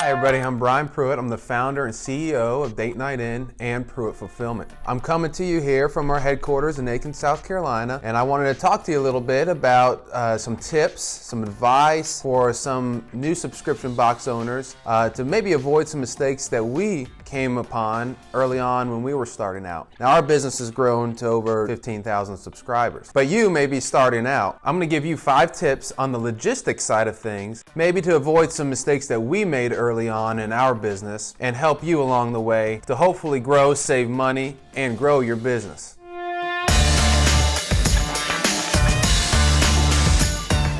Hi everybody, I'm Brian Pruitt. I'm the founder and CEO of Date Night In and Pruitt Fulfillment. I'm coming to you here from our headquarters in Aiken, South Carolina, and I wanted to talk to you a little bit about some tips, some advice for some new subscription box owners to maybe avoid some mistakes that we came upon early on when we were starting out. Now our business has grown to over 15,000 subscribers, but you may be starting out. I'm going to give you 5 tips on the logistics side of things, maybe to avoid some mistakes that we made early on in our business and help you along the way to hopefully grow, save money, and grow your business.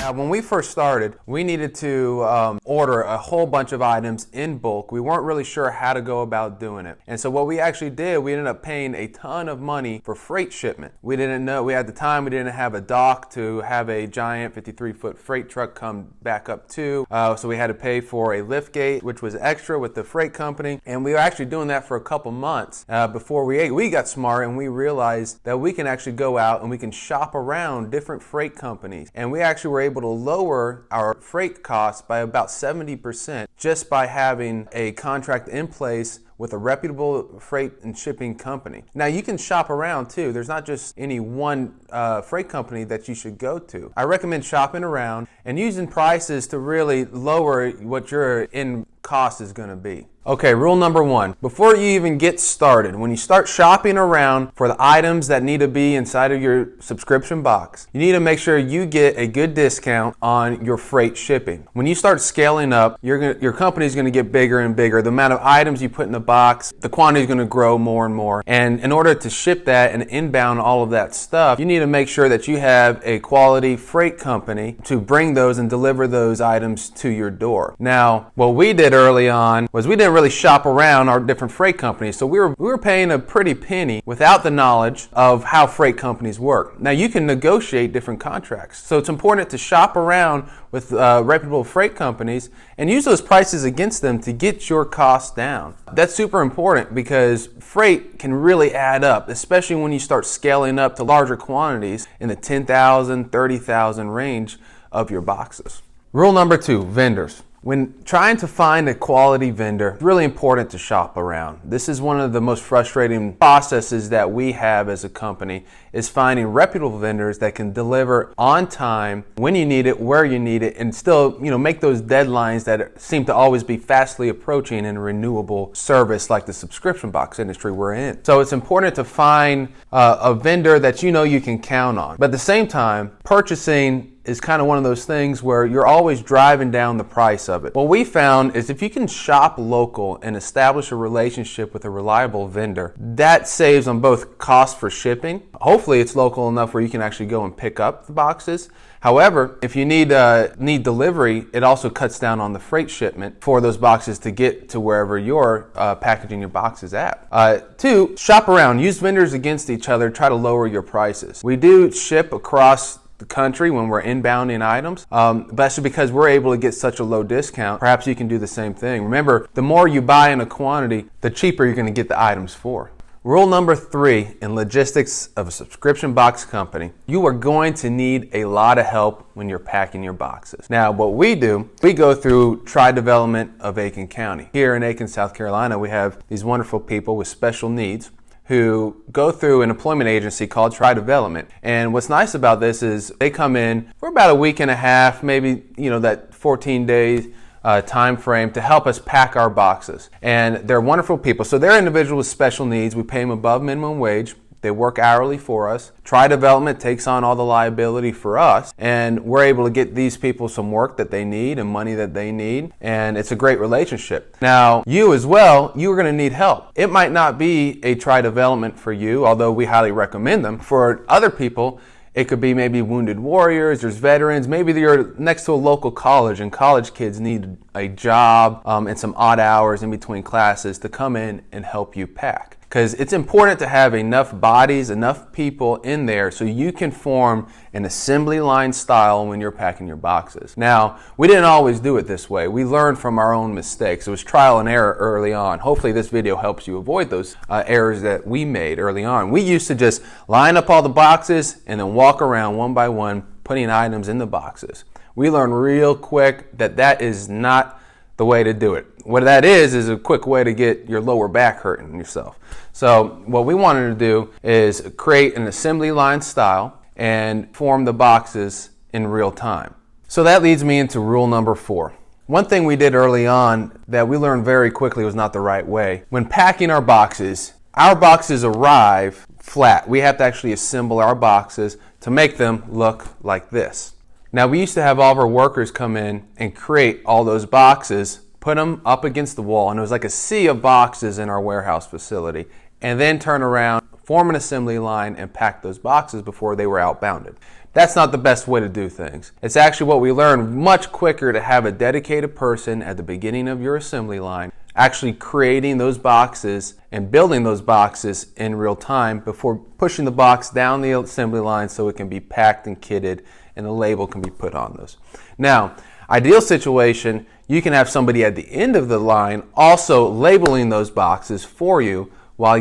When we first started, we needed to order a whole bunch of items in bulk. We weren't really sure how to go about doing it. And so what we actually did, we ended up paying a ton of money for freight shipment. We didn't know, at the time, we didn't have a dock to have a giant 53-foot freight truck come back up to. So we had to pay for a lift gate, which was extra with the freight company. And we were actually doing that for a couple months before we got smart and we realized that we can actually go out and we can shop around different freight companies. And we actually were able to lower our freight costs by about 70% just by having a contract in place with a reputable freight and shipping company. Now you can shop around too. There's not just any one freight company that you should go to. I recommend shopping around and using prices to really lower what your end cost is going to be. Okay, rule number 1. Before you even get started, when you start shopping around for the items that need to be inside of your subscription box, you need to make sure you get a good discount on your freight shipping. When you start scaling up, your company is going to get bigger and bigger. The amount of items you put in the box, the quantity is going to grow more and more. And in order to ship that and inbound all of that stuff, you need to make sure that you have a quality freight company to bring those and deliver those items to your door. Now, what we did early on was we didn't really shop around our different freight companies. So we were paying a pretty penny without the knowledge of how freight companies work. Now you can negotiate different contracts. So it's important to shop around with reputable freight companies and use those prices against them to get your costs down. That's super important because freight can really add up, especially when you start scaling up to larger quantities in the 10,000, 30,000 range of your boxes. Rule number 2, vendors. When trying to find a quality vendor, it's really important to shop around. This is one of the most frustrating processes that we have as a company, is finding reputable vendors that can deliver on time, when you need it, where you need it, and still, make those deadlines that seem to always be fastly approaching in a renewable service like the subscription box industry we're in. So it's important to find a vendor that you can count on. But at the same time, purchasing is kind of one of those things where you're always driving down the price of it. What we found is if you can shop local and establish a relationship with a reliable vendor, that saves on both cost for shipping. Hopefully it's local enough where you can actually go and pick up the boxes. However, if you need delivery, it also cuts down on the freight shipment for those boxes to get to wherever you're packaging your boxes at. 2, shop around. Use vendors against each other. Try to lower your prices. We do ship across the country when we're inbounding items, but that's because we're able to get such a low discount. Perhaps you can do the same thing. Remember, the more you buy in a quantity, the cheaper you're going to get the items for. Rule number 3 in logistics of a subscription box company, you are going to need a lot of help when you're packing your boxes. Now, what we do, we go through Tri-Development of Aiken County. Here in Aiken, South Carolina, we have these wonderful people with special needs who go through an employment agency called Tri-Development. And what's nice about this is they come in for about a week and a half, maybe that 14 days time frame to help us pack our boxes. And they're wonderful people. So they're individuals with special needs. We pay them above minimum wage. They work hourly for us. Tri-Development takes on all the liability for us, and we're able to get these people some work that they need and money that they need, and it's a great relationship. Now, you as well, you are going to need help. It might not be a Tri-Development for you, although we highly recommend them. For other people, it could be maybe wounded warriors, there's veterans, maybe you're next to a local college and college kids need a job and some odd hours in between classes to come in and help you pack. Because it's important to have enough bodies, enough people in there so you can form an assembly line style when you're packing your boxes. Now, we didn't always do it this way. We learned from our own mistakes. It was trial and error early on. Hopefully this video helps you avoid those errors that we made early on. We used to just line up all the boxes and then walk around one by one putting items in the boxes. We learned real quick that that is not the way to do it. What that is a quick way to get your lower back hurting yourself. So what we wanted to do is create an assembly line style and form the boxes in real time. So that leads me into rule number 4. One thing we did early on that we learned very quickly was not the right way. When packing our boxes arrive flat. We have to actually assemble our boxes to make them look like this. Now, we used to have all of our workers come in and create all those boxes, put them up against the wall, and it was like a sea of boxes in our warehouse facility, and then turn around, form an assembly line, and pack those boxes before they were outbounded. That's not the best way to do things. It's actually what we learned much quicker to have a dedicated person at the beginning of your assembly line actually creating those boxes and building those boxes in real time before pushing the box down the assembly line so it can be packed and kitted and the label can be put on those. Now, ideal situation, you can have somebody at the end of the line also labeling those boxes for you while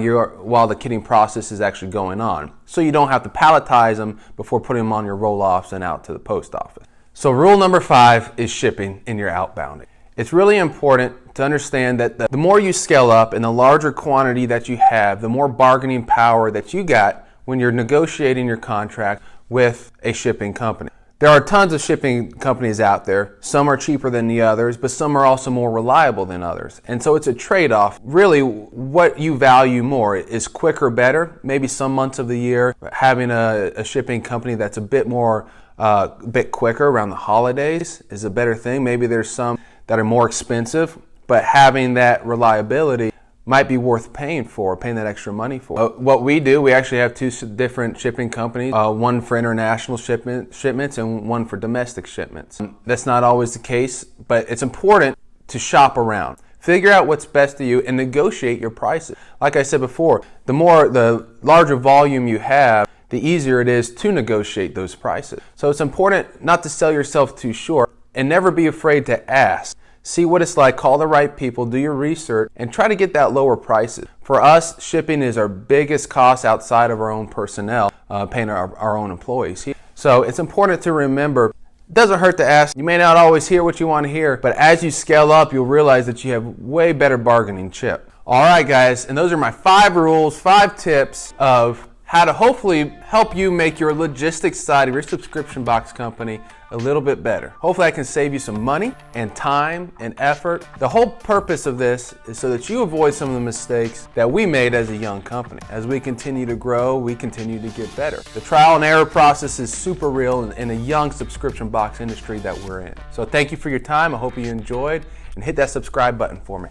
the kitting process is actually going on. So you don't have to palletize them before putting them on your roll-offs and out to the post office. So rule number 5 is shipping in your outbounding. It's really important to understand that the more you scale up and the larger quantity that you have, the more bargaining power that you got when you're negotiating your contract with a shipping company. There are tons of shipping companies out there. Some are cheaper than the others, but some are also more reliable than others. And so it's a trade-off. Really, what you value more is quicker better. Maybe some months of the year, having a shipping company that's a bit quicker around the holidays is a better thing. Maybe there's some that are more expensive, but having that reliability might be worth paying that extra money for. What we do, we actually have 2 different shipping companies, one for international shipments and one for domestic shipments. That's not always the case, but it's important to shop around. Figure out what's best to you and negotiate your prices. Like I said before, the larger volume you have, the easier it is to negotiate those prices. So it's important not to sell yourself too short and never be afraid to ask. See what it's like, call the right people, do your research, and try to get that lower prices. For us, shipping is our biggest cost outside of our own personnel, paying our own employees. So it's important to remember, it doesn't hurt to ask. You may not always hear what you want to hear, but as you scale up, you'll realize that you have way better bargaining chip. All right, guys, and those are my 5 rules, 5 tips of how to hopefully help you make your logistics side of your subscription box company a little bit better. Hopefully I can save you some money and time and effort. The whole purpose of this is so that you avoid some of the mistakes that we made as a young company. As we continue to grow, we continue to get better. The trial and error process is super real in a young subscription box industry that we're in. So thank you for your time. I hope you enjoyed, and hit that subscribe button for me.